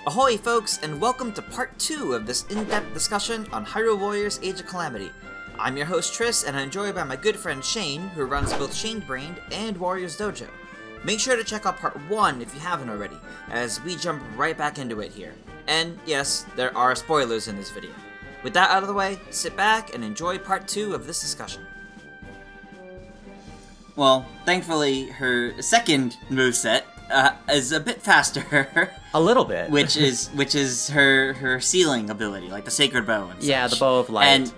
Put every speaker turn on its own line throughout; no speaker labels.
Ahoy folks, and welcome to part 2 of this in-depth discussion on Hyrule Warriors Age of Calamity. I'm your host Tris, and I'm joined by my good friend Shane, who runs both ShaneBrained and Warriors Dojo. Make sure to check out part 1 if you haven't already, as we jump right back into it here. And yes, there are spoilers in this video. With that out of the way, sit back and enjoy part 2 of this discussion. Well, thankfully, her second moveset is a bit faster.
A little bit.
which is her sealing ability, like the Sacred Bow and such.
Yeah, the Bow of Light.
And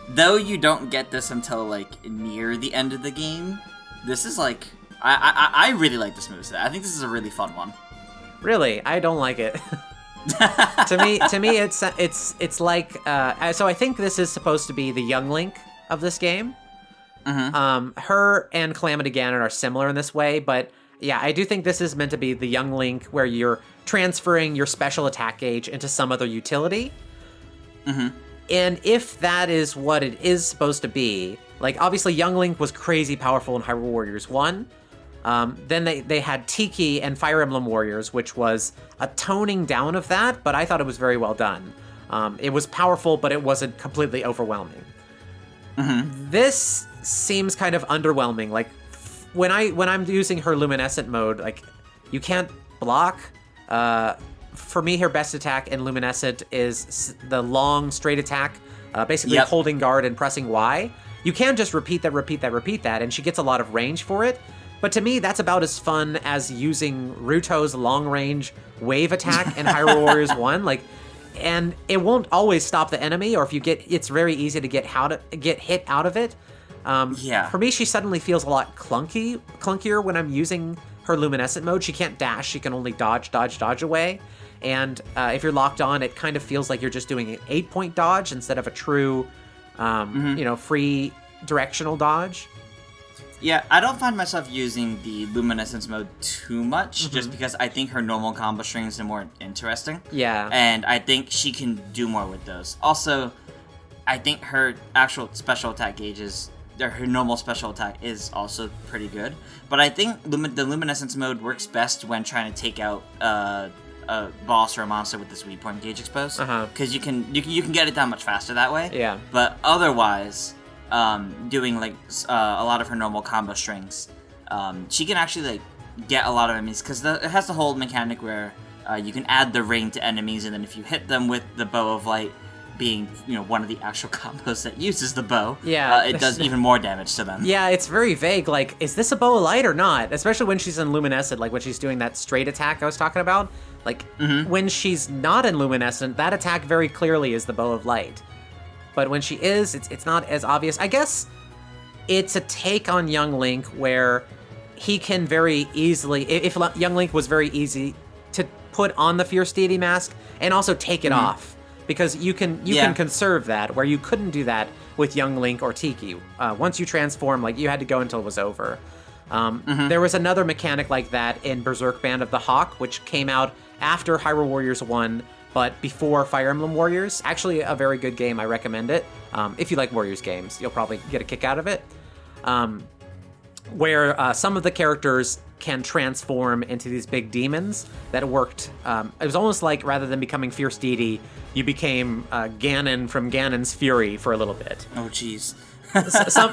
though you don't get this until, like, near the end of the game, this is, like... I really like this moveset. I think this is a really fun one.
Really? I don't like it. to me, it's like... so I think this is supposed to be the young Link of this game. Mm-hmm. Her and Calamity Ganon are similar in this way, but... Yeah, I do think this is meant to be the young Link where you're transferring your special attack gauge into some other utility. Mm-hmm. And if that is what it is supposed to be, like, obviously young Link was crazy powerful in Hyrule Warriors 1. Then they had Tiki and Fire Emblem Warriors, which was a toning down of that, but I thought it was very well done. It was powerful, but it wasn't completely overwhelming. Mm-hmm. This seems kind of underwhelming, like, when I'm using her luminescent mode, like, you can't block. For me, her best attack in luminescent is the long straight attack, basically holding guard and pressing Y. You can just repeat that, and she gets a lot of range for it. But to me, that's about as fun as using Ruto's long range wave attack in Hyrule Warriors 1. Like, and it won't always stop the enemy, or if you it's very easy to get hit out of it. For me, she suddenly feels a lot clunkier when I'm using her luminescent mode. She can't dash, she can only dodge away. And if you're locked on, it kind of feels like you're just doing an 8-point dodge instead of a true, free directional dodge.
Yeah, I don't find myself using the luminescence mode too much, just because I think her normal combo strings are more interesting.
Yeah.
And I think she can do more with those. Also, I think her actual special attack gauges... her normal special attack is also pretty good, but I think the luminescence mode works best when trying to take out a boss or a monster with this weak point gauge exposed, because you can get it down much faster that way.
Yeah.
But otherwise, doing like a lot of her normal combo strings, she can actually like get a lot of enemies, because it has the whole mechanic where you can add the ring to enemies, and then if you hit them with the Bow of Light, being, one of the actual combos that uses the bow, it does even more damage to them.
Yeah, it's very vague, like, is this a Bow of Light or not? Especially when she's in Luminescent, like when she's doing that straight attack I was talking about. Like, when she's not in Luminescent, that attack very clearly is the Bow of Light. But when she is, it's not as obvious. I guess it's a take on Young Link where he can very easily, if Young Link was very easy to put on the Fierce Deity mask and also take it off. Because you can conserve that, where you couldn't do that with Young Link or Tiki. Once you transform, like, you had to go until it was over. There was another mechanic like that in Berserk Band of the Hawk, which came out after Hyrule Warriors 1, but before Fire Emblem Warriors. Actually, a very good game. I recommend it. If you like Warriors games, you'll probably get a kick out of it. Where some of the characters can transform into these big demons that worked. It was almost like, rather than becoming Fierce Deity, you became Ganon from Ganon's Fury for a little bit.
Oh, jeez.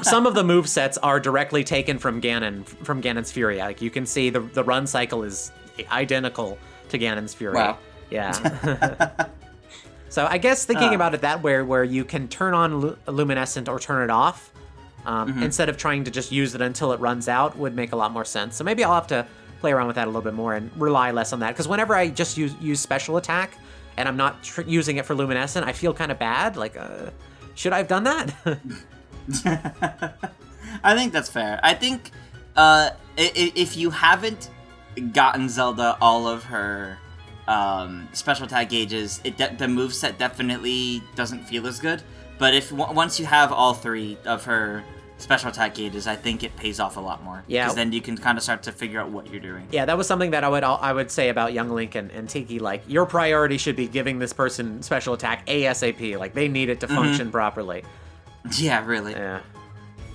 some of the movesets are directly taken from Ganon's Fury. Like, you can see the run cycle is identical to Ganon's Fury.
Wow.
Yeah. So I guess thinking about it that way, where you can turn on Luminescent or turn it off, instead of trying to just use it until it runs out, would make a lot more sense. So maybe I'll have to play around with that a little bit more and rely less on that. Because whenever I just use special attack and I'm not using it for luminescent, I feel kind of bad. Like, should I have done that?
I think that's fair. I think if you haven't gotten Zelda all of her special attack gauges, the moveset definitely doesn't feel as good. But once you have all 3 of her special attack gauges, I think it pays off a lot more.
Yeah.
Because then you can kind of start to figure out what you're doing.
Yeah, that was something that I would say about Young Link and Tiki. Like, your priority should be giving this person special attack ASAP. Like, they need it to function properly.
Yeah, really.
Yeah.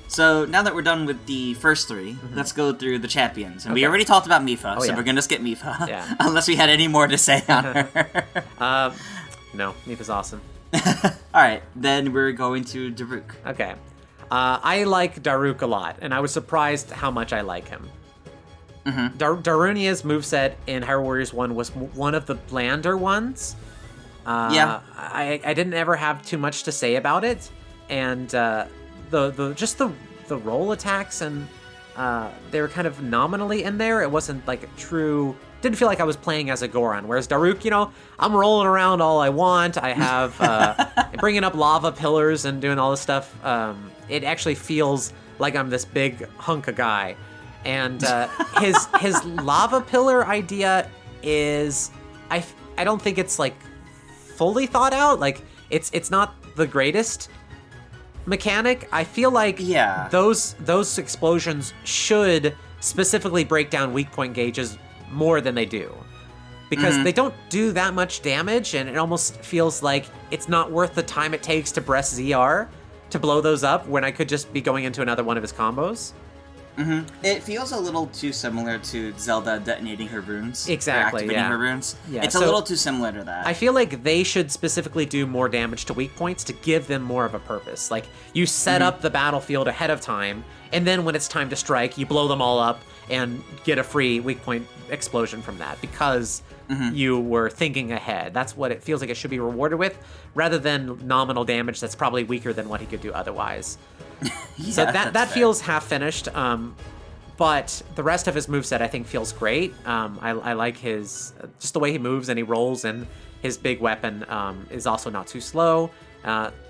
So now that we're done with the first three, let's go through the champions. And we already talked about Mipha, so we're gonna skip Mipha.
Yeah.
Unless we had any more to say on her.
No, Mipha's awesome.
Alright, then we're going to Daruk.
Okay. I like Daruk a lot, and I was surprised how much I like him. Darunia's moveset in Hyrule Warriors 1 was one of the blander ones. I didn't ever have too much to say about it, and the roll attacks, and they were kind of nominally in there. It wasn't like a true... Didn't feel like I was playing as a Goron, whereas Daruk, you know, I'm rolling around all I want. I have bringing up lava pillars and doing all this stuff. It actually feels like I'm this big hunk of guy, and his lava pillar idea is I don't think it's like fully thought out. Like it's not the greatest mechanic. I feel like those explosions should specifically break down weak point gauges more than they do, because they don't do that much damage, and it almost feels like it's not worth the time it takes to press ZR to blow those up when I could just be going into another one of his combos.
It feels a little too similar to Zelda detonating her runes.
Exactly,
activating her runes.
Yeah,
it's a little too similar to that.
I feel like they should specifically do more damage to weak points to give them more of a purpose. Like, you set up the battlefield ahead of time, and then when it's time to strike, you blow them all up and get a free weak point explosion from that, because you were thinking ahead. That's what it feels like it should be rewarded with, rather than nominal damage that's probably weaker than what he could do otherwise. So that feels half finished, but the rest of his moveset I think feels great. I like his just the way he moves and he rolls, and his big weapon is also not too slow.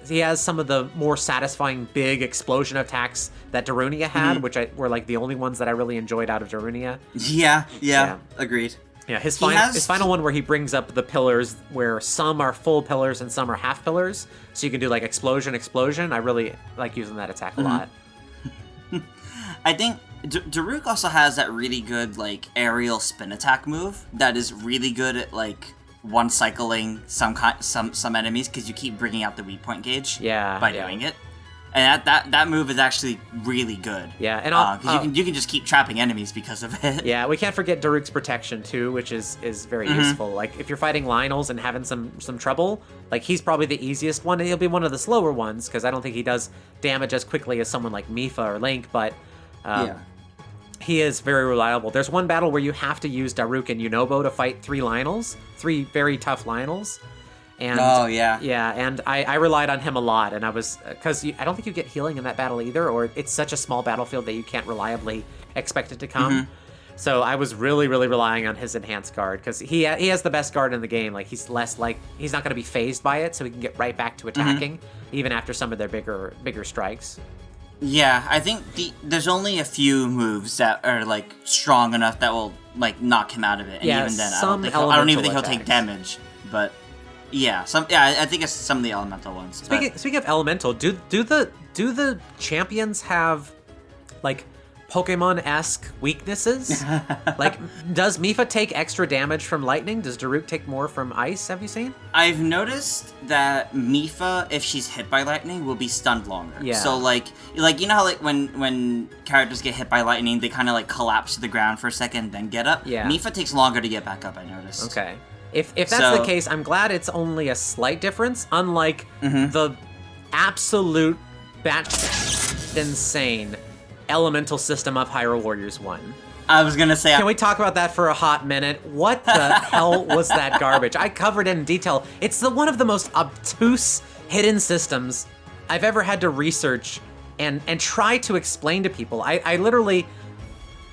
He has some of the more satisfying big explosion attacks that Darunia had, which were like the only ones that I really enjoyed out of Darunia.
Yeah, agreed.
Yeah, his final one where he brings up the pillars, where some are full pillars and some are half pillars, so you can do like explosion. I really like using that attack a lot.
I think Daruk also has that really good like aerial spin attack move that is really good at like one cycling some enemies, because you keep bringing out the weak point gauge by doing it. And that move is actually really good.
Yeah, and
because you can just keep trapping enemies because of it.
Yeah, we can't forget Daruk's protection too, which is very useful. Like, if you're fighting Lionels and having some trouble, like, he's probably the easiest one, and he'll be one of the slower ones, because I don't think he does damage as quickly as someone like Mipha or Link, but he is very reliable. There's one battle where you have to use Daruk and Yunobo to fight 3 Lionels, 3 very tough Lionels. And, and I relied on him a lot, and I was, because I don't think you get healing in that battle either, or it's such a small battlefield that you can't reliably expect it to come. So I was really, really relying on his enhanced guard, because he has the best guard in the game. Like, he's not going to be phased by it, so he can get right back to attacking, even after some of their bigger strikes.
Yeah, I think there's only a few moves that are like strong enough that will like knock him out of it, and even then, I don't even think he'll take damage, but. Yeah, I think it's some of the elemental ones.
Speaking of elemental, do the champions have like Pokemon-esque weaknesses? Like, does Mipha take extra damage from lightning? Does Daruk take more from ice? Have you seen?
I've noticed that Mipha, if she's hit by lightning, will be stunned longer.
Yeah.
So like you know how like when characters get hit by lightning, they kind of like collapse to the ground for a second, then get up.
Yeah.
Mipha takes longer to get back up. I noticed.
Okay. If that's the case, I'm glad it's only a slight difference, unlike the absolute insane elemental system of Hyrule Warriors 1.
I was gonna say...
Can we talk about that for a hot minute? What the hell was that garbage? I covered it in detail. It's one of the most obtuse hidden systems I've ever had to research and try to explain to people. I literally...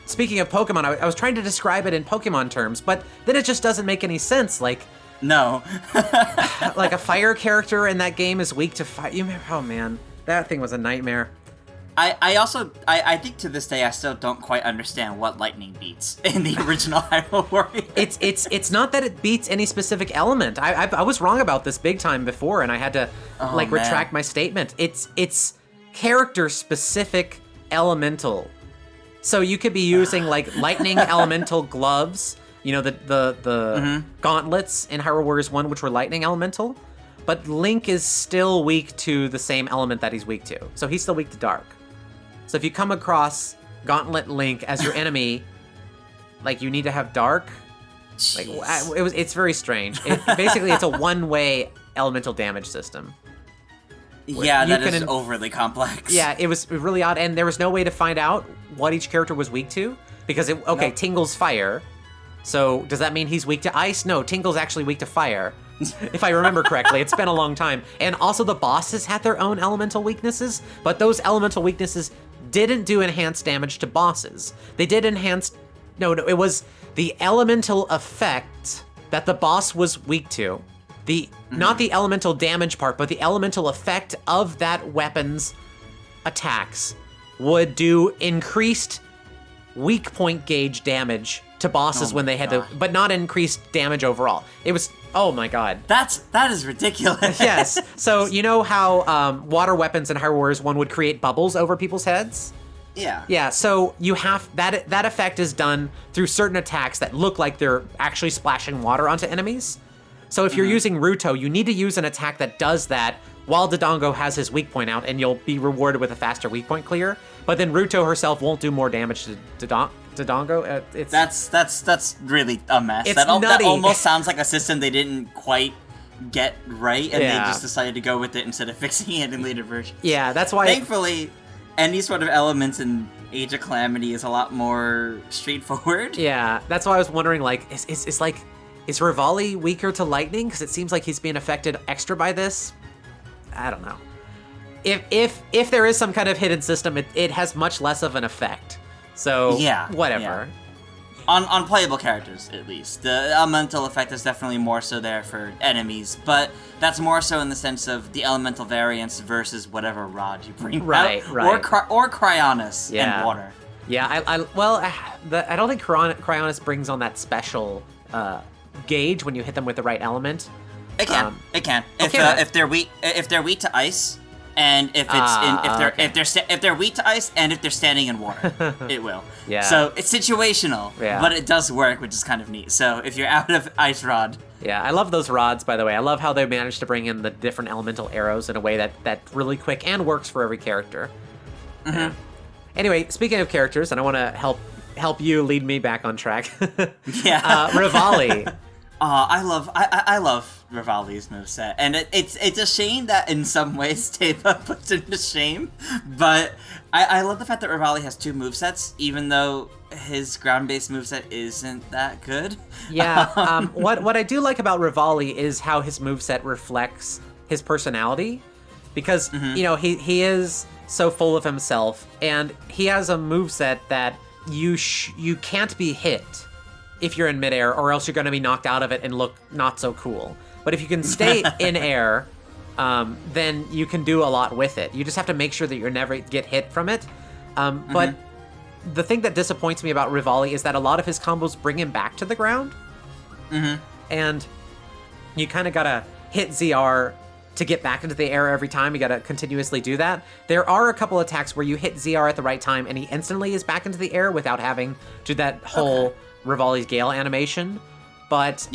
Speaking of Pokemon, I was trying to describe it in Pokemon terms, but then it just doesn't make any sense. Like,
no,
like a fire character in that game is weak to fire. Oh man, that thing was a nightmare.
I think to this day I still don't quite understand what lightning beats in the original Hyrule Warriors.
It's not that it beats any specific element. I was wrong about this big time before, and I had to retract my statement. It's character specific elemental. So you could be using like lightning elemental gloves, you know, the gauntlets in Hyrule Warriors 1, which were lightning elemental, but Link is still weak to the same element that he's weak to. So he's still weak to dark. So if you come across Gauntlet Link as your enemy, like you need to have Dark. Like it's very strange. Basically, it's a one-way elemental damage system.
Yeah, that is overly complex.
Yeah, it was really odd, and there was no way to find out what each character was weak to, because Tingle's fire, so does that mean he's weak to ice? No, Tingle's actually weak to fire, if I remember correctly. It's been a long time. And also the bosses had their own elemental weaknesses, but those elemental weaknesses didn't do enhanced damage to bosses. They did enhanced... No, it was the elemental effect that the boss was weak to. Not the elemental damage part, but the elemental effect of that weapon's attacks would do increased weak point gauge damage to bosses when they had to, but not increased damage overall. It was, oh my god.
That is ridiculous.
Yes. So you know how water weapons in Hyrule Warriors 1 would create bubbles over people's heads?
Yeah.
Yeah, so you have, that effect is done through certain attacks that look like they're actually splashing water onto enemies. So if you're using Ruto, you need to use an attack that does that while Dodongo has his weak point out, and you'll be rewarded with a faster weak point clear. But then Ruto herself won't do more damage to Dodongo.
That's really a mess.
It's
That
nutty.
almost sounds like a system they didn't quite get right, and they just decided to go with it instead of fixing it in later versions.
Yeah, that's why...
Thankfully, any sort of elements in Age of Calamity is a lot more straightforward.
Yeah, that's why I was wondering, like, is Rivali weaker to lightning? Because it seems like he's being affected extra by this. I don't know. If there is some kind of hidden system, it has much less of an effect. So
yeah,
whatever.
Yeah. On playable characters, at least. The elemental effect is definitely more so there for enemies, but that's more so in the sense of the elemental variance versus whatever rod you bring out.
Right.
Or Cryonis and water.
Yeah, I don't think Cryonis brings on that special gauge when you hit them with the right element.
It can. If they're weak to ice, and if they're weak to ice, and if they're standing in water, it will.
Yeah.
So it's situational,
yeah.
But it does work, which is kind of neat. So if you're out of ice rod.
Yeah, I love those rods, by the way. I love how they managed to bring in the different elemental arrows in a way that's really quick and works for every character.
Mm-hmm.
Yeah. Anyway, speaking of characters, and I want to help you lead me back on track.
Yeah.
Rivali.
I love Rivali's moveset, and it's a shame that in some ways Teba puts him to shame, but I love the fact that Rivali has two movesets, even though his ground-based moveset isn't that good.
Yeah, what I do like about Rivali is how his moveset reflects his personality, because, you know, he is so full of himself, and he has a moveset that you can't be hit if you're in midair, or else you're going to be knocked out of it and look not so cool. But if you can stay in air, then you can do a lot with it. You just have to make sure that you never get hit from it. But the thing that disappoints me about Rivali is that a lot of his combos bring him back to the ground. And you kind of got to hit ZR to get back into the air every time. You got to continuously do that. There are a couple attacks where you hit ZR at the right time and he instantly is back into the air without having to do that whole Rivali's Gale animation. But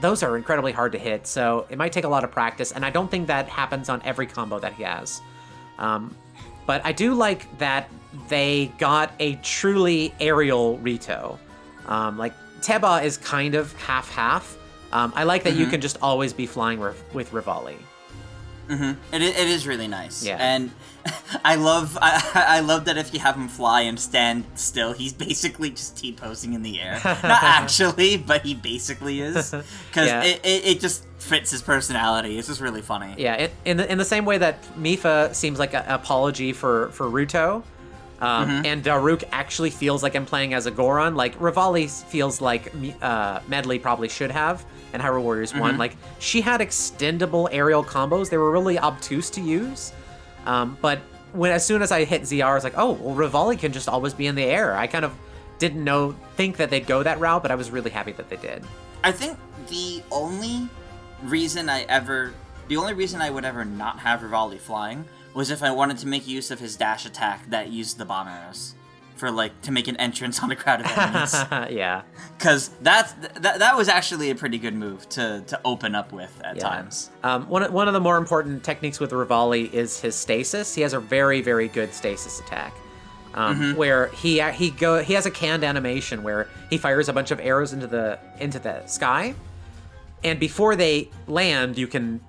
those are incredibly hard to hit, so it might take a lot of practice, and I don't think that happens on every combo that he has. But I do like that they got a truly aerial Rito. Like, Teba is kind of half-half. I like that you can just always be flying with Rivali.
It is really nice.
Yeah.
And I love that if you have him fly and stand still, he's basically just T-posing in the air. Not actually, but he basically is. Because it just fits his personality. It's just really funny.
Yeah, in the same way that Mipha seems like an apology for Ruto, and Daruk actually feels like I'm playing as a Goron, like Rivali feels like Medley probably should have in Hyrule Warriors 1. Like, she had extendable aerial combos. They were really obtuse to use. But as soon as I hit ZR, I was like, oh, well, Rivali can just always be in the air. I kind of didn't think that they'd go that route, but I was really happy that they did.
I think the only reason I would ever not have Rivali flying was if I wanted to make use of his dash attack that used the bomb arrows for, like, to make an entrance on a crowd of enemies.
Yeah.
Because that was actually a pretty good move to open up with at times.
One of the more important techniques with Rivali is his stasis. He has a very, very good stasis attack. where he has a canned animation where he fires a bunch of arrows into the sky, and before they land, you can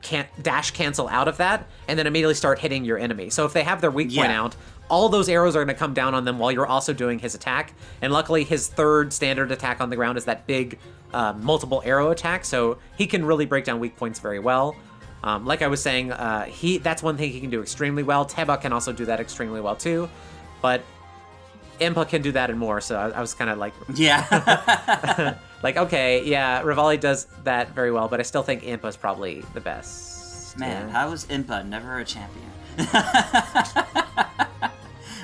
dash cancel out of that, and then immediately start hitting your enemy. So if they have their weak point out, all those arrows are going to come down on them while you're also doing his attack. And luckily, his third standard attack on the ground is that big multiple arrow attack, so he can really break down weak points very well. Like I was saying, that's one thing he can do extremely well. Teba can also do that extremely well too, but Impa can do that and more, so I was kind of like...
Yeah.
like, okay, yeah, Rivali does that very well, but I still think Impa's probably the best.
Man, how is Impa never a champion?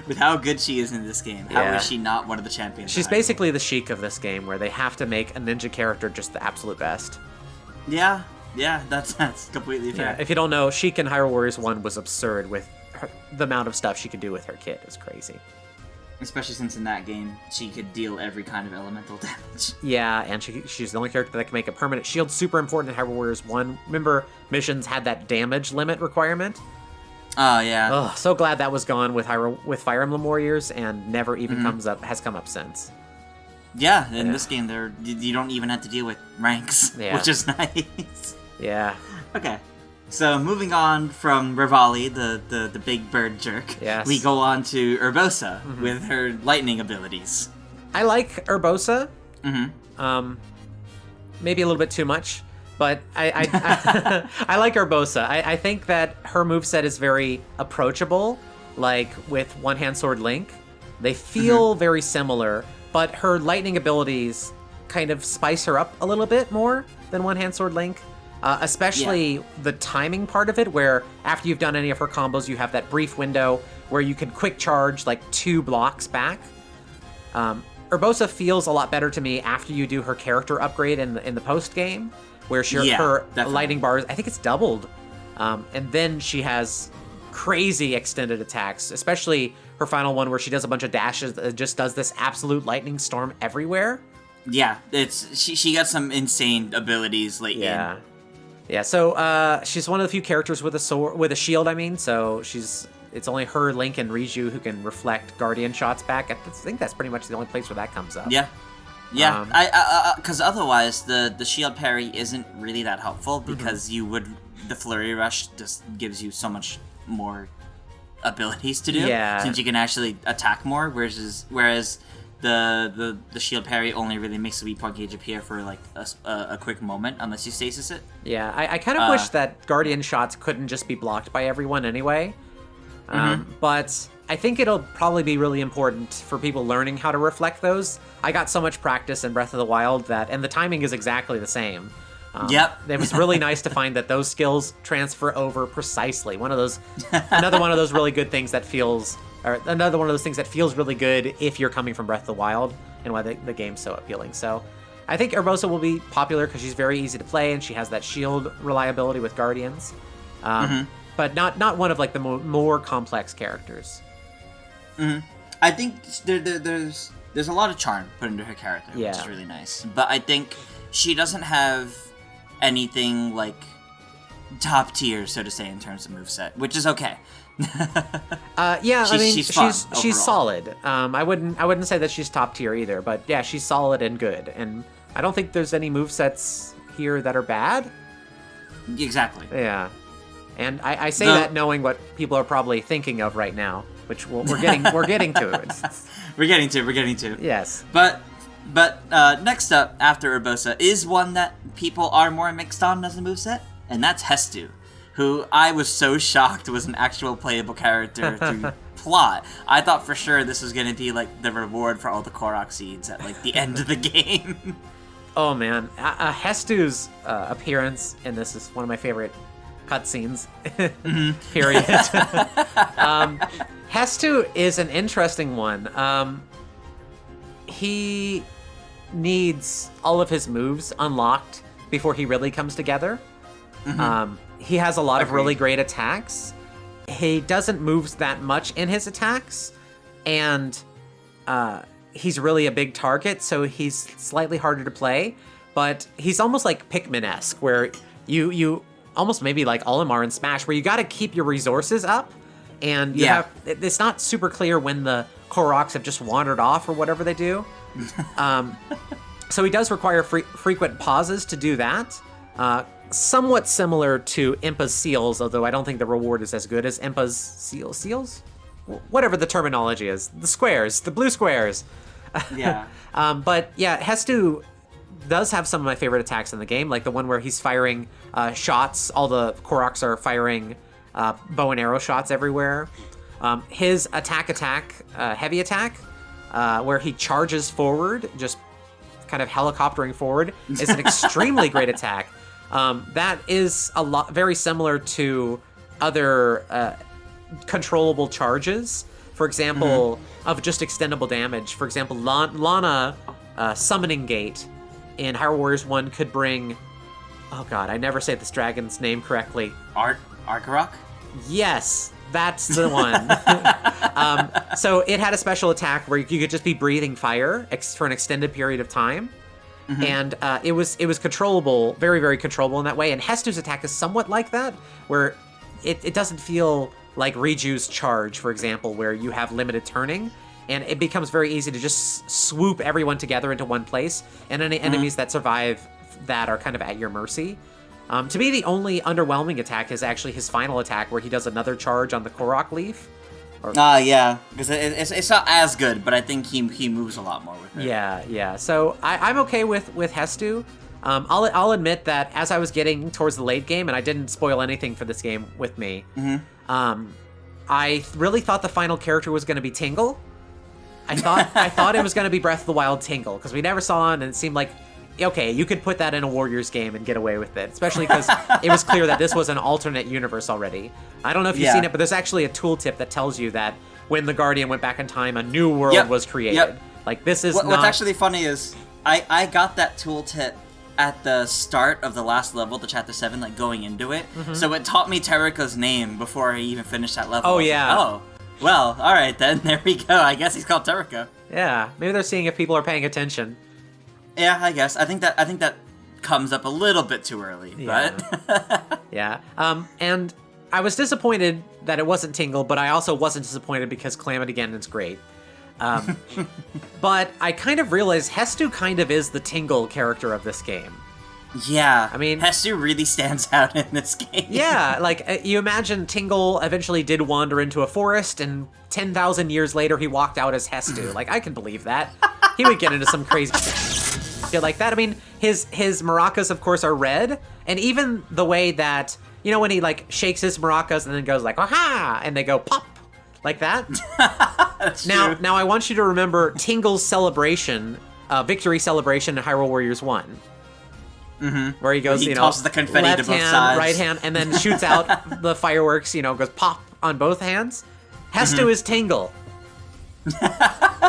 With how good she is in this game, how is she not one of the champions?
She's basically the Sheik of this game, where they have to make a ninja character just the absolute best.
Yeah, that's completely fair.
Yeah, if you don't know, Sheik in Hyrule Warriors 1 was absurd with the amount of stuff she could do with her kit. It was crazy.
Especially since in that game, she could deal every kind of elemental damage.
Yeah, and she's the only character that can make a permanent shield. Super important in Hyrule Warriors 1. Remember, missions had that damage limit requirement?
Oh, yeah.
Oh, so glad that was gone with Fire Emblem Warriors, and never even has come up since.
Yeah, in this game, you don't even have to deal with ranks, which is nice.
Yeah.
Okay. So moving on from Rivali, the big bird jerk, we go on to Urbosa with her lightning abilities.
I like Urbosa. Maybe a little bit too much, but I I like Urbosa. I think that her moveset is very approachable, like with One Hand Sword Link. They feel very similar, but her lightning abilities kind of spice her up a little bit more than One Hand Sword Link. Especially the timing part of it, where after you've done any of her combos, you have that brief window where you can quick charge like 2 blocks back. Urbosa feels a lot better to me after you do her character upgrade in the post game, where her lightning bars, I think it's doubled, and then she has crazy extended attacks, especially her final one where she does a bunch of dashes that just does this absolute lightning storm everywhere.
Yeah, she got some insane abilities late in.
Yeah, so she's one of the few characters with a shield, so it's only her, Link, and Riju who can reflect Guardian shots back. I think that's pretty much the only place where that comes up.
Yeah. Because otherwise the shield parry isn't really that helpful, because the Flurry Rush just gives you so much more abilities to do, since you can actually attack more, whereas the shield parry only really makes the weak point gauge appear for like a quick moment, unless you stasis it.
Yeah, I kind of wish that Guardian shots couldn't just be blocked by everyone anyway. But I think it'll probably be really important for people learning how to reflect those. I got so much practice in Breath of the Wild and the timing is exactly the same. It was really nice to find that those skills transfer over precisely. Another one of those really good things that feels... Or another one of those things that feels really good if you're coming from Breath of the Wild, and why the game's so appealing. So I think Urbosa will be popular because she's very easy to play, and she has that shield reliability with Guardians. But not one of like the more complex characters.
I think there's a lot of charm put into her character, which is really nice. But I think she doesn't have anything like top tier, so to say, in terms of moveset, which is okay.
She's solid. I wouldn't say that she's top tier either, but yeah, she's solid and good. And I don't think there's any movesets here that are bad.
Exactly.
Yeah. And I say that knowing what people are probably thinking of right now, which we're getting to it.
We're getting to.
Yes.
But next up after Urbosa is one that people are more mixed on as a moveset, and that's Hestu, who I was so shocked was an actual playable character to plot. I thought for sure this was going to be like the reward for all the Korok seeds at like the end of the game.
Oh man, Hestu's appearance in this is one of my favorite cutscenes. Period. Hestu is an interesting one. He needs all of his moves unlocked before he really comes together. He has a lot of really great attacks. He doesn't move that much in his attacks, and he's really a big target, so he's slightly harder to play. But he's almost like Pikmin-esque, where you almost maybe like Olimar in Smash, where you got to keep your resources up, and it's not super clear when the Koroks have just wandered off or whatever they do. So he does require frequent pauses to do that. Somewhat similar to Impa's seals, although I don't think the reward is as good as Impa's seals? Whatever the terminology is. The squares, the blue squares.
Yeah.
But yeah, Hestu does have some of my favorite attacks in the game, like the one where he's firing shots. All the Koroks are firing bow and arrow shots everywhere. His heavy attack, where he charges forward, just kind of helicoptering forward, is an extremely great attack. That is very similar to other controllable charges. For example, of just extendable damage. For example, Lana Summoning Gate in Hyrule Warriors 1 could bring... Oh god, I never say this dragon's name correctly.
Korok?
Yes, that's the one. So it had a special attack where you could just be breathing fire for an extended period of time. And it was controllable, very, very controllable in that way. And Hestu's attack is somewhat like that, where it doesn't feel like Riju's charge, for example, where you have limited turning, and it becomes very easy to just swoop everyone together into one place, and any enemies that survive that are kind of at your mercy. To me, the only underwhelming attack is actually his final attack, where he does another charge on the Korok leaf.
Yeah, because it's not as good, but I think he moves a lot more with it.
Yeah. So I'm okay with Hestu. I'll admit that as I was getting towards the late game, and I didn't spoil anything for this game with me, I really thought the final character was going to be Tingle. I thought it was going to be Breath of the Wild Tingle, because we never saw him, and it seemed like, okay, you could put that in a Warriors game and get away with it, especially because it was clear that this was an alternate universe already. I don't know if you've seen it, but there's actually a tooltip that tells you that when the Guardian went back in time, a new world was created. Like, this is
What's actually funny is, I got that tooltip at the start of the last level, the Chapter 7, like, going into it. So it taught me Terika's name before I even finished that level.
Oh, yeah.
Oh, well, alright then, there we go. I guess he's called Terika.
Yeah, maybe they're seeing if people are paying attention.
Yeah, I guess. I think that comes up a little bit too early, but...
Yeah. And I was disappointed that it wasn't Tingle, but I also wasn't disappointed because Calamity Ganon's great. But I kind of realized Hestu kind of is the Tingle character of this game.
Yeah,
I mean,
Hestu really stands out in this game.
Yeah, like, you imagine Tingle eventually did wander into a forest, and 10,000 years later he walked out as Hestu. Like, I can believe that. He would get into some crazy shit like that. I mean, his maracas, of course, are red, and even the way that, you know, when he, like, shakes his maracas and then goes like, aha, and they go pop, like that.
That's
now,
true.
Now I want you to remember Tingle's celebration, victory celebration in Hyrule Warriors 1. Where he goes,
tosses the confetti
left
to both
hand,
sides.
right hand, and then shoots out the fireworks, goes pop on both hands. Hestu is Tingle.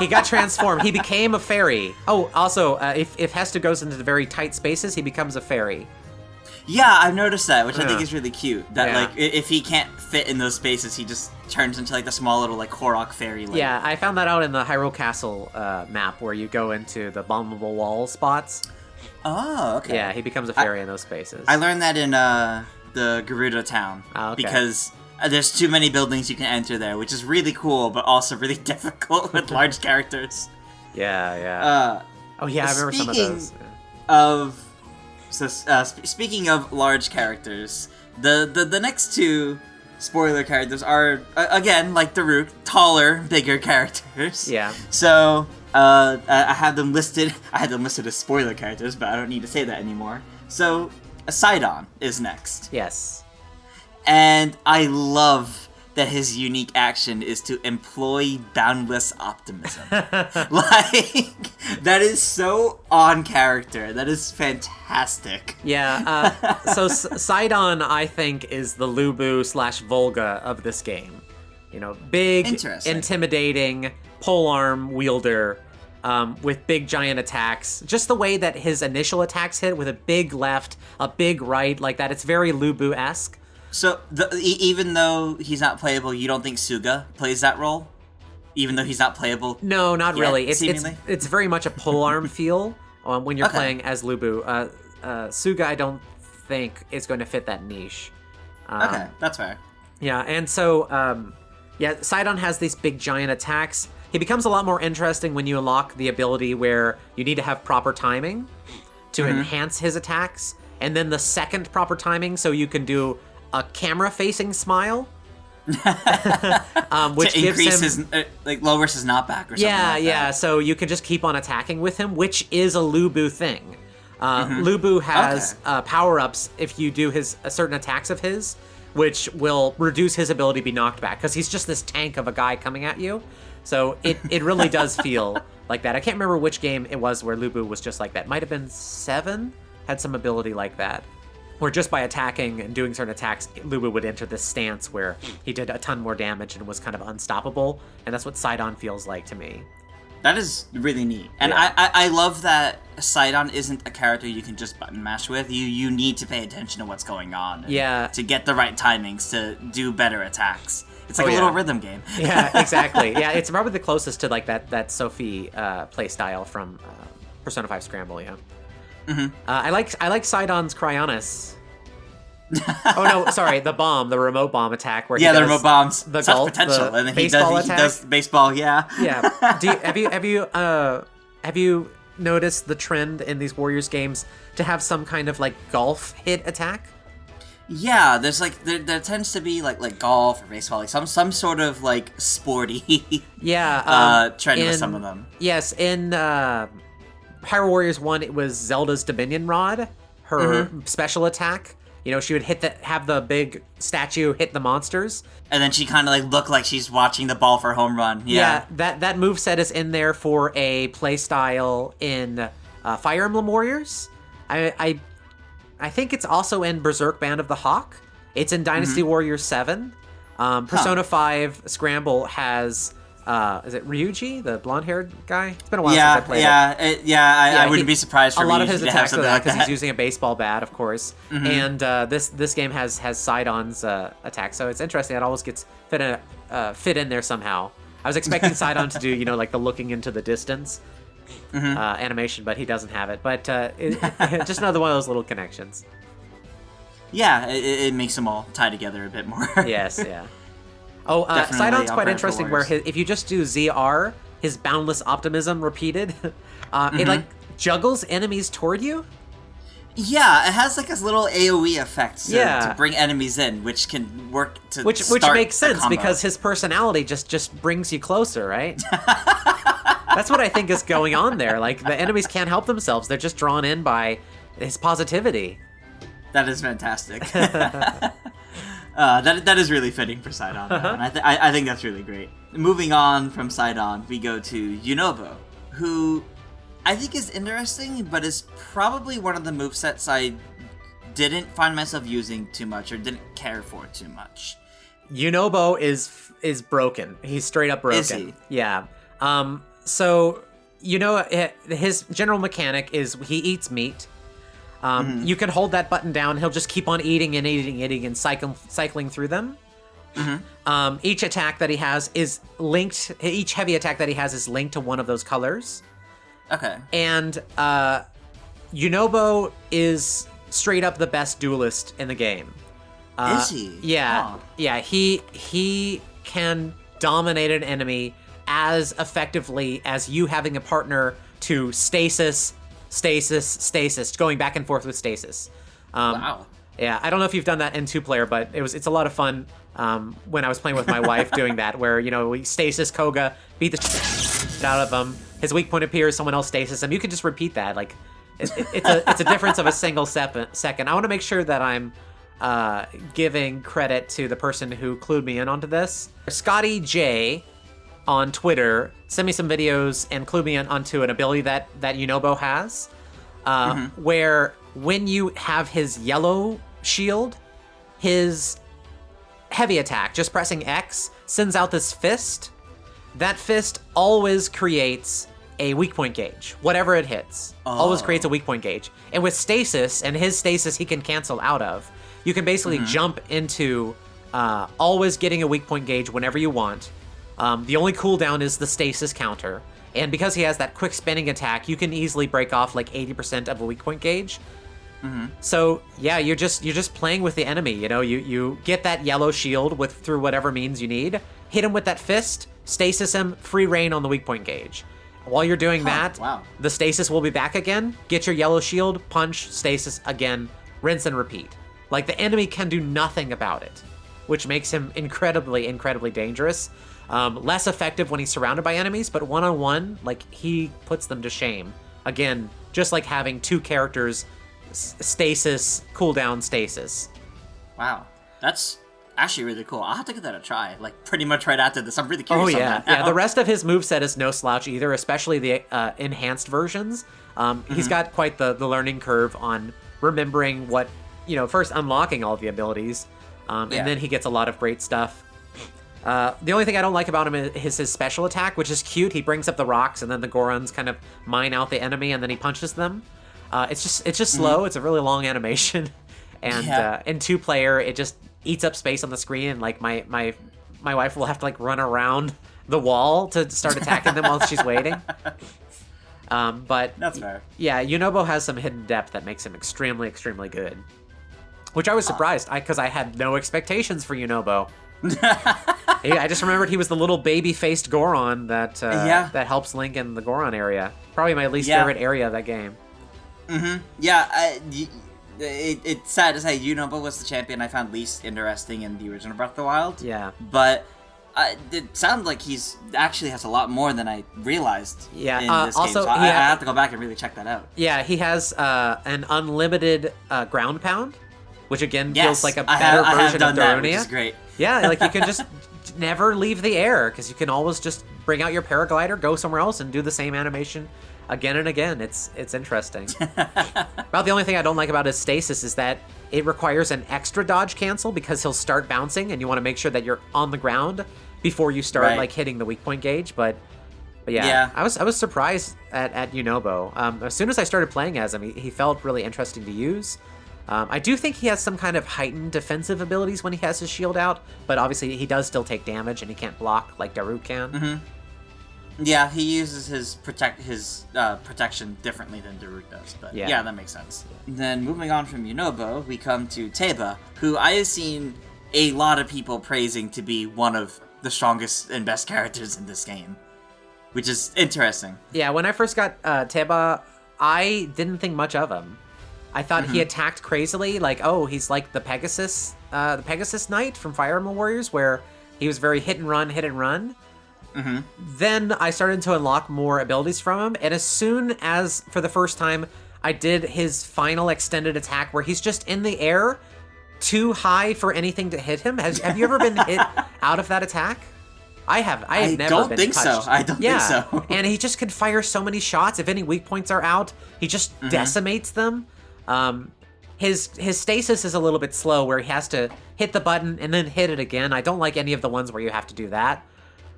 He got transformed. He became a fairy. Oh, also, if Hestu goes into the very tight spaces, he becomes a fairy.
Yeah, I've noticed that, which I think is really cute. That,
Yeah.
like, if he can't fit in those spaces, he just turns into, like, the small little, like, Korok fairy lady.
Yeah, I found that out in the Hyrule Castle map, where you go into the bombable wall spots.
Oh, okay.
Yeah, he becomes a fairy in those spaces.
I learned that in the Gerudo town.
Oh, okay.
Because there's too many buildings you can enter there, which is really cool, but also really difficult with large characters.
Yeah. Oh yeah, I remember some of those.
Speaking of large characters, the next two spoiler characters are, again, like Daruk, taller, bigger characters.
Yeah.
So, I had them listed as spoiler characters, but I don't need to say that anymore. So, Sidon is next.
Yes.
And I love that his unique action is to employ boundless optimism. Like, that is so on character. That is fantastic.
Yeah, so Sidon, I think, is the Lubu/Volga of this game. Big, intimidating, polearm wielder with big giant attacks. Just the way that his initial attacks hit with a big left, a big right, like that. It's very Lubu-esque.
So, even though he's not playable, you don't think Suga plays that role? Even though he's not playable?
No, not really.
Seemingly?
It's very much a polearm feel when you're playing as Lubu. Suga, I don't think is going to fit that niche.
Okay, that's fair.
Yeah, and so Yeah, Sidon has these big giant attacks. He becomes a lot more interesting when you unlock the ability where you need to have proper timing to enhance his attacks, and then the second proper timing so you can do a camera-facing smile. Which
to increase
gives him,
his lowers his knockback or something like that.
So you can just keep on attacking with him, which is a Lubu thing. Lubu has power-ups if you do certain attacks of his, which will reduce his ability to be knocked back, because he's just this tank of a guy coming at you. So it really does feel like that. I can't remember which game it was where Lubu was just like that. Might have been 7, had some ability like that, where just by attacking and doing certain attacks, Lubu would enter this stance where he did a ton more damage and was kind of unstoppable, and that's what Sidon feels like to me.
That is really neat. And
Yeah.
I love that Sidon isn't a character you can just button mash with. You need to pay attention to what's going on. To get the right timings to do better attacks. It's like a little rhythm game.
Yeah, exactly. Yeah, it's probably the closest to like that Sophie play style from Persona 5 Scramble, yeah. I like Sidon's Cryonis. Oh no, sorry, the remote bomb attack where he
the
does
remote bombs.
the
Such
golf,
potential,
the
and he
baseball
does
attack.
baseball. Yeah.
Yeah. Have you noticed the trend in these Warriors games to have some kind of like golf hit attack?
Yeah, there's like there tends to be like golf or baseball, like some sort of like sporty trend with some of them.
Yes, in Hyrule Warriors 1, it was Zelda's Dominion Rod, her special attack. You know, she would have the big statue hit the monsters.
And then she kind of like look like she's watching the ball for a home run. Yeah.
That moveset is in there for a playstyle in Fire Emblem Warriors. I think it's also in Berserk Band of the Hawk. It's in Dynasty Warriors 7. Persona 5 Scramble has... is it Ryuji, the blonde-haired guy? It's been a while since I played it.
I wouldn't be surprised for
a lot of
Ryuji
his
to have
attacks are
something
that
like
because
that.
he's using a baseball bat, of course. And this game has Sidon's attack, so it's interesting. It always gets fit in there somehow. I was expecting Sidon to do like the looking into the distance animation, but he doesn't have it. But just another one of those little connections.
Yeah, it makes them all tie together a bit more.
Yes, yeah. Oh,
Definitely
Sidon's quite
Alberta
interesting where
Warriors.
if you just do ZR, his Boundless Optimism repeated, it like juggles enemies toward you.
Yeah, it has like this little AoE effect to
Yeah.
bring enemies in, which can work to
Which
start
makes
the
sense
combo.
because his personality just brings you closer, right? That's what I think is going on there. Like, the enemies can't help themselves. They're just drawn in by his positivity.
That is fantastic. That is really fitting for Sidon, and I think that's really great. Moving on from Sidon, we go to Yunobo, who I think is interesting, but is probably one of the movesets I didn't find myself using too much or didn't care for too much.
Yunobo is broken. He's straight up broken.
Is he?
Yeah. So, his general mechanic is he eats meat. You can hold that button down. He'll just keep on eating and cycling through them. Each attack that he has is linked. Each heavy attack that he has is linked to one of those colors.
Okay.
And Yunobo is straight up the best duelist in the game.
Is he?
Yeah.
Oh.
Yeah. He can dominate an enemy as effectively as you having a partner to stasis, going back and forth with stasis.
Wow.
Yeah, I don't know if you've done that in 2-player, but it's a lot of fun when I was playing with my wife doing that, where, we stasis Kohga, beat the shit out of him, his weak point appears, someone else stasis him. You can just repeat that. Like, it's a difference of a single second. I want to make sure that I'm giving credit to the person who clued me in onto this. Scotty J on Twitter sent me some videos and clued me in onto an ability that Yunobo has, where when you have his yellow shield, his heavy attack, just pressing X, sends out this fist. That fist always creates a weak point gauge. Whatever it hits, always creates a weak point gauge. And with stasis, and his stasis he can cancel out of, you can basically jump into always getting a weak point gauge whenever you want. The only cooldown is the stasis counter. And because he has that quick spinning attack, you can easily break off like 80% of a weak point gauge. So yeah, you're just playing with the enemy. You know, you get that yellow shield through whatever means you need. Hit him with that fist, stasis him, free reign on the weak point gauge. While you're doing that, the stasis will be back again. Get your yellow shield, punch, stasis again, rinse and repeat. Like, the enemy can do nothing about it, which makes him incredibly, incredibly dangerous. Less effective when he's surrounded by enemies, but one-on-one, like, he puts them to shame. Again, just like having two characters, stasis, cooldown, stasis.
Wow, that's actually really cool. I'll have to give that a try, like, pretty much right after this. I'm really curious
on
that now.
Yeah, the rest of his moveset is no slouch either, especially the enhanced versions. He's got quite the learning curve on remembering what, you know, first unlocking all the abilities, and then he gets a lot of great stuff. The only thing I don't like about him is his special attack, which is cute. He brings up the rocks, and then the Gorons kind of mine out the enemy, and then he punches them. It's just slow. It's a really long animation, and in 2-player, it just eats up space on the screen. And like my wife will have to like run around the wall to start attacking them while she's waiting. But
that's fair.
Yeah, Yunobo has some hidden depth that makes him extremely, extremely good. Which I was surprised, because I had no expectations for Yunobo. I just remembered he was the little baby-faced Goron that helps Link in the Goron area. Probably my least favorite area of that game.
Yeah, it's sad to say Yunobo was the champion I found least interesting in the original Breath of the Wild.
Yeah.
But it sounds like he's actually has a lot more than I realized in this
also,
game. So I have to go back and really check that out.
Yeah, he has an unlimited ground pound, which again feels like a better version of Darunia.
That, which is great.
Yeah, like you can just never leave the air, because you can always just bring out your paraglider, go somewhere else, and do the same animation again and again. It's interesting. About the only thing I don't like about his stasis is that it requires an extra dodge cancel, because he'll start bouncing, and you want to make sure that you're on the ground before you start like hitting the weak point gauge. But yeah, I was surprised at Yunobo. As soon as I started playing as him, he felt really interesting to use. I do think he has some kind of heightened defensive abilities when he has his shield out, but obviously he does still take damage, and he can't block like Daruk can.
Yeah, he uses his protection differently than Daruk does, but yeah, that makes sense. Then moving on from Yunobo, we come to Teba, who I have seen a lot of people praising to be one of the strongest and best characters in this game, which is interesting.
Yeah, when I first got Teba, I didn't think much of him. I thought he attacked crazily, like, oh, he's like the Pegasus Knight from Fire Emblem Warriors, where he was very hit and run. Then I started to unlock more abilities from him, and as soon as, for the first time, I did his final extended attack, where he's just in the air, too high for anything to hit him. Have you ever been hit out of that attack? I have. I have never been touched.
I don't think so.
And he just could fire so many shots. If any weak points are out, he just decimates them. His stasis is a little bit slow, where he has to hit the button and then hit it again. I don't like any of the ones where you have to do that.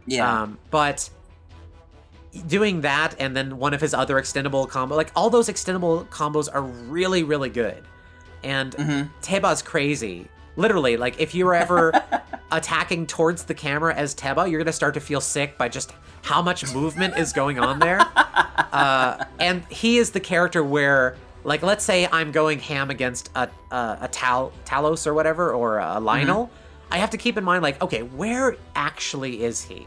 Yeah.
But doing that, and then one of his other extendable combos, like all those extendable combos are really, really good. And Teba's crazy. Literally, like if you were ever attacking towards the camera as Teba, you're going to start to feel sick by just how much movement is going on there. And he is the character where, like, let's say I'm going ham against a Talos or whatever, or a Lionel. I have to keep in mind, like, okay, where actually is he?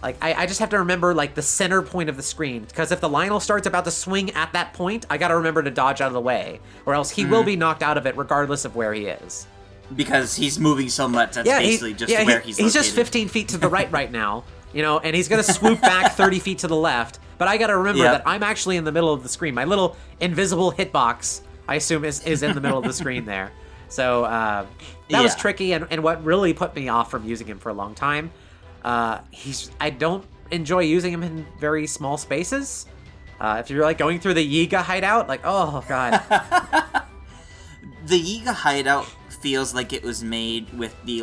Like, I just have to remember, like, the center point of the screen, because if the Lionel starts about to swing at that point, I gotta remember to dodge out of the way, or else he will be knocked out of it regardless of where he is.
Because he's moving so much, that's basically just where he's located.
He's just 15 feet to the right now, you know, and he's gonna swoop back 30 feet to the left, but I gotta remember that I'm actually in the middle of the screen. My little invisible hitbox, I assume, is in the middle of the screen there. So, that was tricky, and what really put me off from using him for a long time. I don't enjoy using him in very small spaces. If you're like going through the Yiga hideout, like, oh god.
The Yiga hideout feels like it was made with the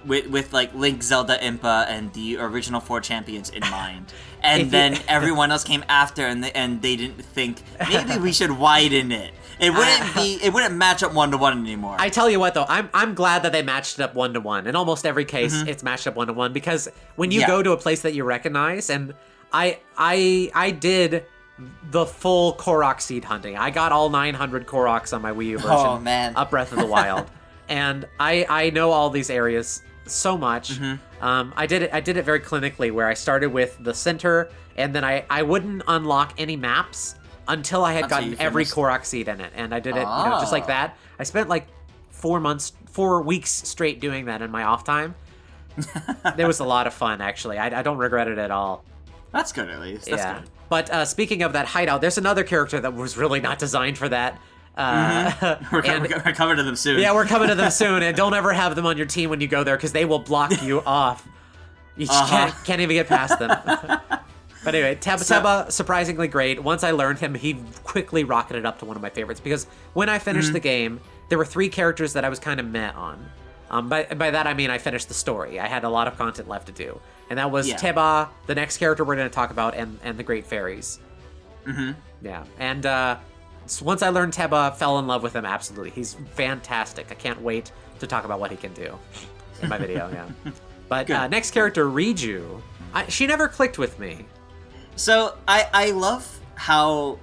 with Link, Zelda, Impa, and the original 4 champions in mind. And then everyone else came after, and they didn't think, maybe we should widen it. It wouldn't match up 1-to-1 anymore. I
tell you what, though, I'm glad that they matched it up 1-to-1. In almost every case, it's matched up 1-to-1, because when you go to a place that you recognize, and I did the full Korok seed hunting. I got all 900 Koroks on my Wii U version.
Oh, man.
Of Breath of the Wild. And I know all these areas so much. I did it very clinically, where I started with the center, and then I wouldn't unlock any maps until I had gotten every Korok seed in it. And I did it, just like that. I spent like 4 weeks straight doing that in my off time. It was a lot of fun, actually. I don't regret it at all.
That's good, at least. That's good.
But speaking of that hideout, there's another character that was really not designed for that.
We're coming to them soon.
Yeah, we're coming to them soon, and don't ever have them on your team when you go there, because they will block you off. You just can't even get past them. But anyway, Teba, surprisingly great. Once I learned him, he quickly rocketed up to one of my favorites, because when I finished the game, there were 3 characters that I was kind of meh on. By that I mean I finished the story. I had a lot of content left to do. And that was Teba, the next character we're going to talk about, and the Great Fairies. Yeah, and so once I learned Teba, fell in love with him, absolutely. He's fantastic. I can't wait to talk about what he can do in my video, But next character, Riju. She never clicked with me.
So, I love how...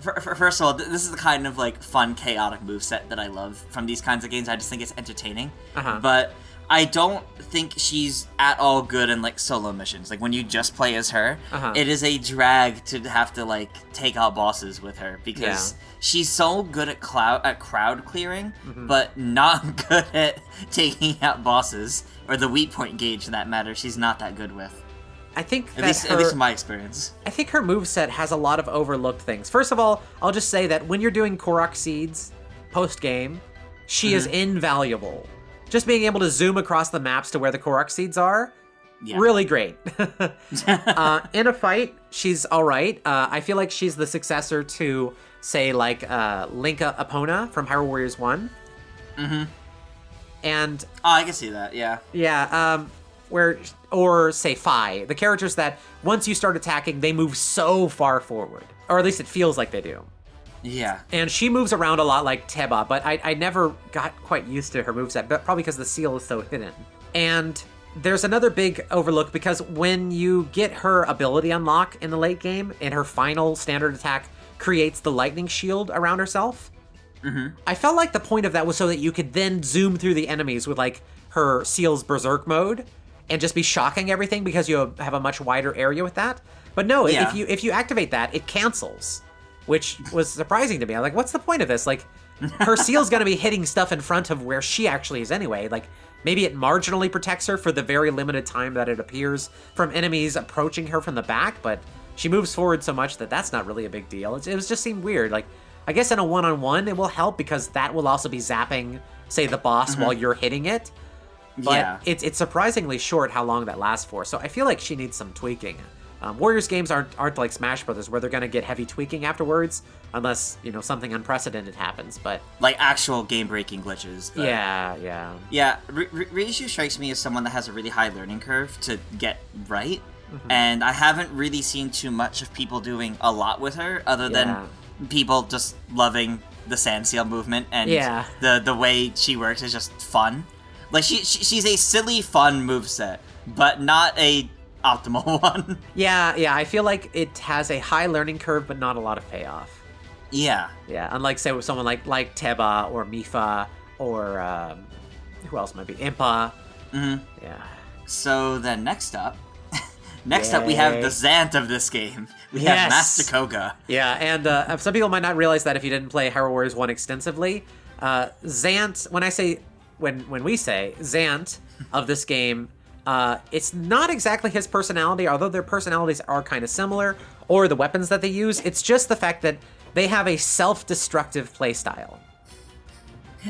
First of all, this is the kind of, like, fun, chaotic moveset that I love from these kinds of games. I just think it's entertaining. But I don't think she's at all good in, like, solo missions. Like, when you just play as her, it is a drag to have to, like, take out bosses with her. Because she's so good at crowd clearing, but not good at taking out bosses. Or the weak point gauge, for that matter, she's not that good with.
I think
at least in my experience.
I think her moveset has a lot of overlooked things. First of all, I'll just say that when you're doing Korok seeds post-game, she is invaluable. Just being able to zoom across the maps to where the Korok seeds are, really great. In a fight, she's all right. I feel like she's the successor to, say, like Linka Epona from Hyrule Warriors 1. And
I can see that. Yeah.
Or say Fi, the characters that once you start attacking, they move so far forward, or at least it feels like they do.
Yeah.
And she moves around a lot like Teba, but I never got quite used to her moveset, but probably because the seal is so hidden. And there's another big overlook, because when you get her ability unlock in the late game, and her final standard attack creates the lightning shield around herself, I felt like the point of that was so that you could then zoom through the enemies with like her seal's berserk mode, and just be shocking everything because you have a much wider area with that. But no, if you activate that, it cancels, which was surprising to me. I'm like, what's the point of this? Like, her seal's gonna be hitting stuff in front of where she actually is anyway. Like, maybe it marginally protects her for the very limited time that it appears from enemies approaching her from the back, but she moves forward so much that that's not really a big deal. It was just seemed weird. Like, I guess in a one-on-one it will help, because that will also be zapping, say, the boss while you're hitting it. But it's surprisingly short how long that lasts for, so I feel like she needs some tweaking. Warriors games aren't like Smash Brothers, where they're gonna get heavy tweaking afterwards, unless, something unprecedented happens, but...
Like actual game-breaking glitches. But...
Yeah.
Yeah, Riju strikes me as someone that has a really high learning curve to get right, and I haven't really seen too much of people doing a lot with her, other than people just loving the sand seal movement, and the way she works is just fun. Like, she's a silly, fun moveset, but not a optimal one. Yeah,
I feel like it has a high learning curve, but not a lot of payoff.
Yeah.
Yeah, unlike, say, with someone like Teba, or Mifa, or, who else might be? Impa. Yeah.
So then next up we have the Zant of this game. We have Master Kohga.
Yeah, and some people might not realize that if you didn't play Hyrule Warriors 1 extensively. Zant, when we say Zant of this game, it's not exactly his personality, although their personalities are kind of similar, or the weapons that they use. It's just the fact that they have a self-destructive playstyle.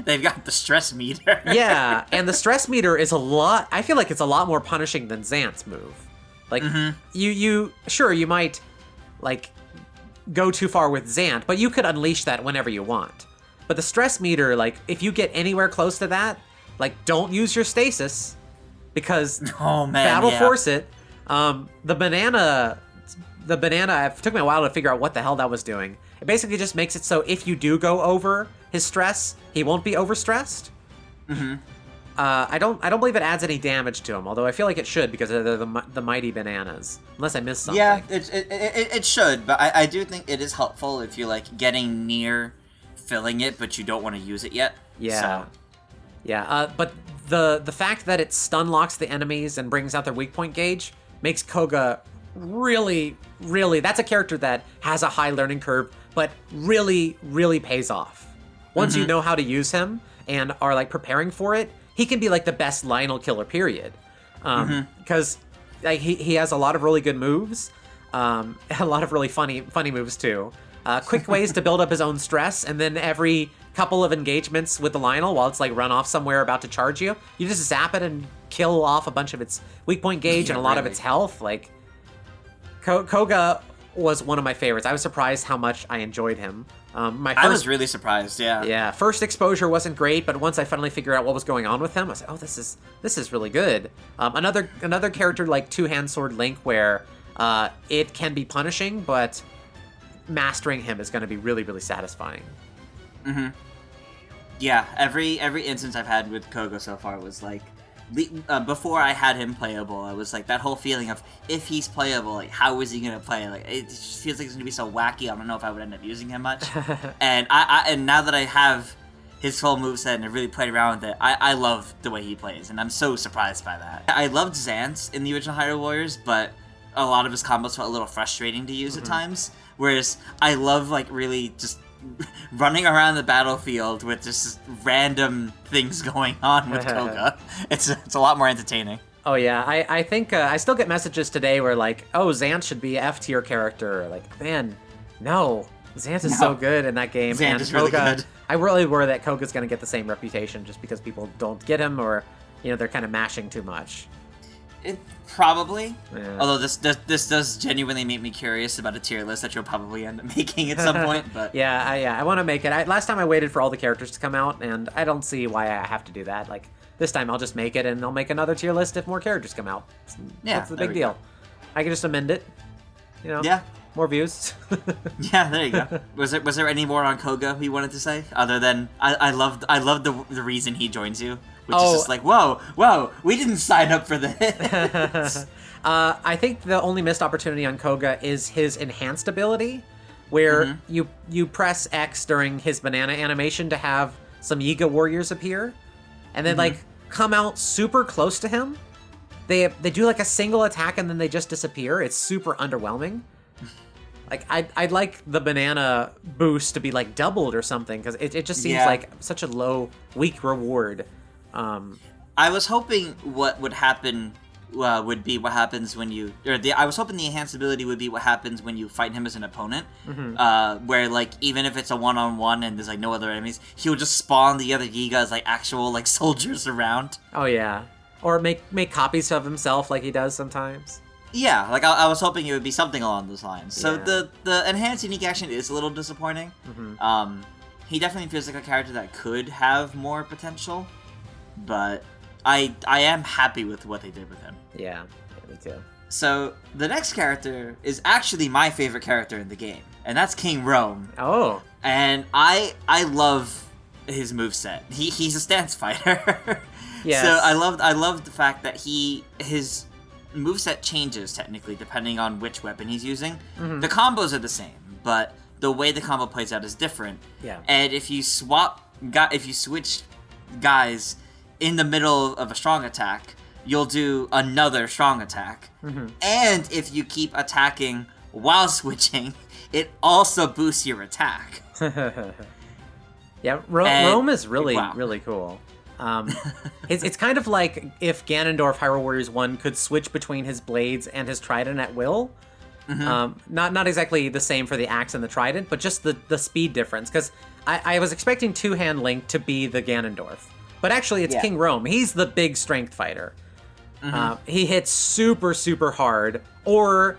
They've got the stress meter.
Yeah, and the stress meter is I feel like it's a lot more punishing than Zant's move. Like, you might, like, go too far with Zant, but you could unleash that whenever you want. But the stress meter, like, if you get anywhere close to that, like, don't use your stasis, because that'll force it. The banana, it took me a while to figure out what the hell that was doing. It basically just makes it so if you do go over his stress, he won't be overstressed. I don't believe it adds any damage to him, although I feel like it should because they're the mighty bananas. Unless I missed something.
Yeah, it should, but I do think it is helpful if you're like getting near filling it, but you don't want to use it yet.
Yeah.
So.
Yeah, but the fact that it stun locks the enemies and brings out their weak point gauge makes Kohga really, really... That's a character that has a high learning curve, but really, really pays off. Once you know how to use him and are like preparing for it, he can be like the best Lionel killer, period. Because like he has a lot of really good moves, a lot of really funny moves too. Quick ways to build up his own stress, and then every couple of engagements with the Lionel while it's like run off somewhere about to charge you, you just zap it and kill off a bunch of its weak point gauge and a lot of its health. Like Kohga was one of my favorites. I was surprised how much I enjoyed him. I
was really surprised, yeah.
Yeah, first exposure wasn't great, but once I finally figured out what was going on with him, I was like, oh, this is really good. Another character like Two-Hand Sword Link where it can be punishing, but mastering him is going to be really, really satisfying.
Yeah, every instance I've had with Kohga so far was like, before I had him playable, I was like, that whole feeling of, if he's playable, like, how is he going to play? Like, it just feels like it's going to be so wacky, I don't know if I would end up using him much. And and now that I have his full moveset and have really played around with it, I love the way he plays, and I'm so surprised by that. I loved Xance in the original Hyrule Warriors, but a lot of his combos felt a little frustrating to use at times, whereas I love, like, really just running around the battlefield with just random things going on with Kohga. It's a lot more entertaining.
Oh yeah, I think I still get messages today where like, oh, Xance should be F tier character. Like, man, no, Xance is so good in that game.
Xance is really good.
I really worry that Kohga's gonna get the same reputation just because people don't get him, or they're kind of mashing too much.
It probably.
Yeah.
Although this does genuinely make me curious about a tier list that you'll probably end up making at some point. But
I want to make it. Last time I waited for all the characters to come out, and I don't see why I have to do that. Like this time, I'll just make it, and I'll make another tier list if more characters come out. That's the big deal.
Go.
I can just amend it.
Yeah.
More views.
Yeah, there you go. Was there any more on Kohga you wanted to say other than I loved the reason he joins you, which is just like whoa, we didn't sign up for this.
I think the only missed opportunity on Kohga is his enhanced ability, where you press X during his banana animation to have some Yiga warriors appear, and then like come out super close to him. They do like a single attack and then they just disappear. It's super underwhelming. Like, I'd like the banana boost to be, like, doubled or something, because it just seems like such a low, weak reward.
I was hoping what would happen would be what happens when you... I was hoping the enhanced ability would be what happens when you fight him as an opponent, where, like, even if it's a one-on-one and there's, like, no other enemies, he'll just spawn the other Giga as, like, actual, like, soldiers around.
Oh, yeah. Or make copies of himself like he does sometimes.
Yeah, like I was hoping it would be something along those lines. So the enhanced unique action is a little disappointing. He definitely feels like a character that could have more potential, but I am happy with what they did with him.
Yeah, me too.
So the next character is actually my favorite character in the game, and that's King Rhoam.
Oh.
And I love his moveset. He's a stance fighter.
Yes.
So I love the fact that his moveset changes technically depending on which weapon he's using. The combos are the same, but the way the combo plays out is different.
Yeah.
And if you switch guys in the middle of a strong attack, you'll do another strong attack. And if you keep attacking while switching, it also boosts your attack.
Yeah, Rhoam is really cool. It's kind of like if Ganondorf Hyrule Warriors 1 could switch between his blades and his trident at will. Not exactly the same for the axe and the trident, but just the speed difference. Because I was expecting Two-Hand Link to be the Ganondorf, but actually it's King Rhoam. He's the big strength fighter. He hits super, super hard, or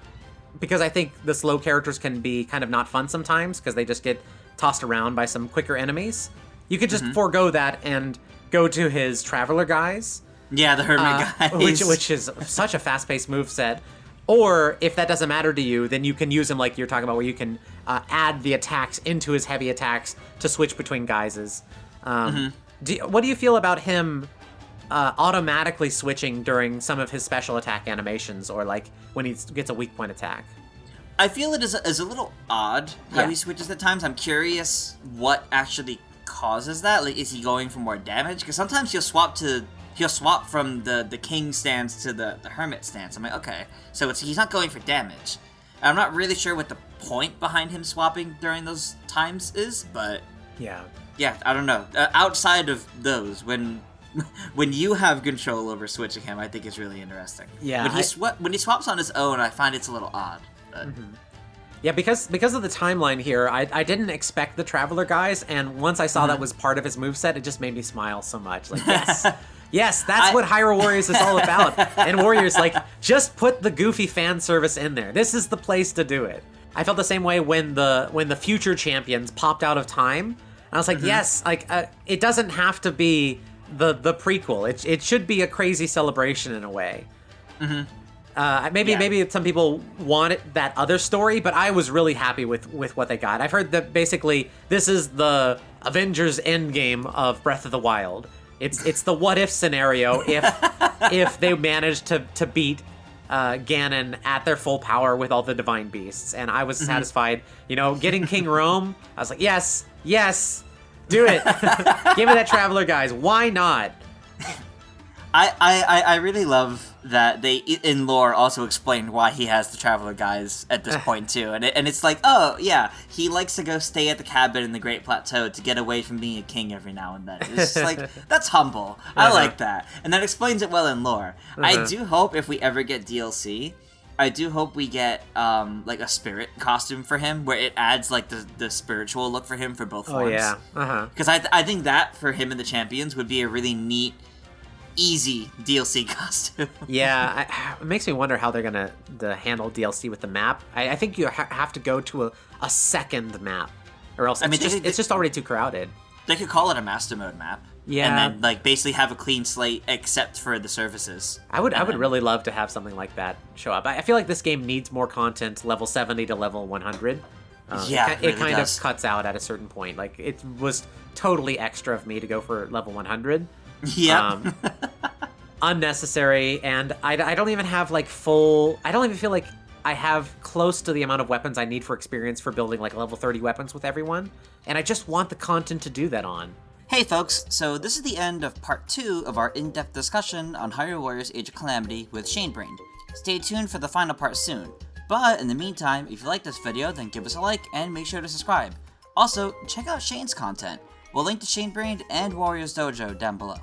because I think the slow characters can be kind of not fun sometimes because they just get tossed around by some quicker enemies. You could just forego that and go to his Traveler guys. Yeah, the Hermit guys. Which is such a fast-paced moveset. Or, if that doesn't matter to you, then you can use him like you're talking about, where you can add the attacks into his heavy attacks to switch between guises. What do you feel about him automatically switching during some of his special attack animations, or like when he gets a weak point attack.
I feel it is a little odd how he switches at times. I'm curious what actually causes that. Like, is he going for more damage? Because sometimes he'll swap from the king stance to the hermit stance. I'm like, okay, so he's not going for damage. I'm not really sure what the point behind him swapping during those times is, but yeah, I don't know. Outside of those, when you have control over switching him, I think it's really interesting.
Yeah,
when he swaps on his own, I find it's a little odd. But...
Yeah, because of the timeline here, I didn't expect the Traveler guys, and once I saw that was part of his moveset, it just made me smile so much. Like, yes, yes, that's what Hyrule Warriors is all about. And Warriors, like, just put the goofy fan service in there. This is the place to do it. I felt the same way when the future champions popped out of time. And I was like, yes, like, it doesn't have to be the prequel. It should be a crazy celebration in a way. Maybe some people want that other story, but I was really happy with what they got. I've heard that basically this is the Avengers Endgame of Breath of the Wild. It's the what if scenario if they manage to beat Ganon at their full power with all the divine beasts. And I was satisfied, getting King Rhoam. I was like, yes, do it. Give me that Traveler, guys. Why not?
I really love that they, in lore, also explained why he has the Traveler guys at this point, too. And it's like, oh, yeah, he likes to go stay at the cabin in the Great Plateau to get away from being a king every now and then. It's just like, that's humble. I like that. And that explains it well in lore. I do hope if we ever get DLC, I do hope we get, like, a spirit costume for him, where it adds, like, the spiritual look for him for both forms.
Oh, yeah.
Because I think that, for him and the champions, would be a really neat, easy DLC costume.
Yeah, it makes me wonder how they're gonna handle DLC with the map. I think you have to go to a second map, or else it's just already too crowded.
They could call it a master mode map.
Yeah,
and then like basically have a clean slate except for the surfaces.
I would really love to have something like that show up. I feel like this game needs more content, level 70 to level 100. It kind of cuts out at a certain point. Like, it was totally extra of me to go for level 100.
Yeah.
Unnecessary, and I don't even have like full. I don't even feel like I have close to the amount of weapons I need for experience for building like level 30 weapons with everyone, and I just want the content to do that on.
Hey folks, so this is the end of part 2 of our in-depth discussion on Hyrule Warriors Age of Calamity with ShaneBrained. Stay tuned for the final part soon, but in the meantime, if you like this video, then give us a like and make sure to subscribe. Also, check out Shane's content. We'll link to ShaneBrained and Warriors Dojo down below.